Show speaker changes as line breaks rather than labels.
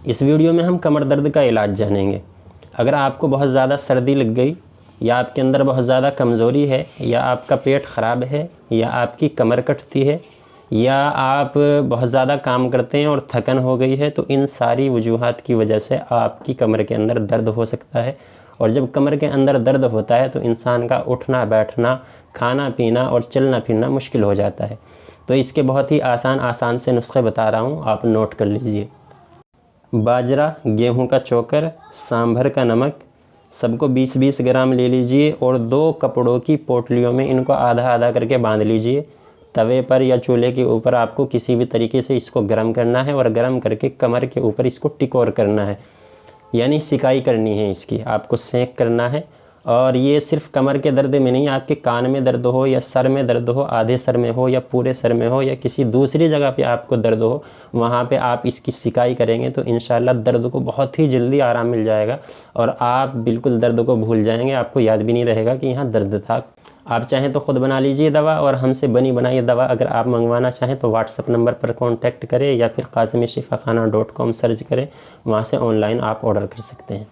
इस वीडियो में हम कमर दर्द का इलाज जानेंगे। अगर आपको बहुत ज़्यादा सर्दी लग गई, या आपके अंदर बहुत ज़्यादा कमज़ोरी है, या आपका पेट ख़राब है, या आपकी कमर कटती है, या आप बहुत ज़्यादा काम करते हैं और थकन हो गई है, तो इन सारी वजूहात की वजह से आपकी कमर के अंदर दर्द हो सकता है। और जब कमर के अंदर दर्द होता है तो इंसान का उठना बैठना, खाना पीना और चलना फिरना मुश्किल हो जाता है। तो इसके बहुत ही आसान से नुस्खे बता रहा हूँ, आप नोट कर लीजिए। बाजरा, गेहूं का चोकर, सांभर का नमक, सबको 20-20 ग्राम ले लीजिए और 2 कपड़ों की पोटलियों में इनको आधा आधा करके बांध लीजिए। तवे पर या चूल्हे के ऊपर आपको किसी भी तरीके से इसको गर्म करना है और गर्म करके कमर के ऊपर इसको टिकोर करना है, यानी सिकाई करनी है इसकी, आपको सेंक करना है। और ये सिर्फ कमर के दर्द में नहीं, आपके कान में दर्द हो या सर में दर्द हो, आधे सर में हो या पूरे सर में हो, या किसी दूसरी जगह पे आपको दर्द हो, वहाँ पे आप इसकी सिकाई करेंगे तो इंशाल्लाह दर्द को बहुत ही जल्दी आराम मिल जाएगा और आप बिल्कुल दर्द को भूल जाएंगे। आपको याद भी नहीं रहेगा कि यहाँ दर्द था। आप चाहें तो ख़ुद बना लीजिए दवा, और हमसे बनी बनाई दवा अगर आप मंगवाना चाहें तो व्हाट्सअप नंबर पर कॉन्टैक्ट करें या फिर क़ासिमीशिफ़ाखाना.com सर्च करें, वहाँ से ऑनलाइन आप ऑर्डर कर सकते हैं।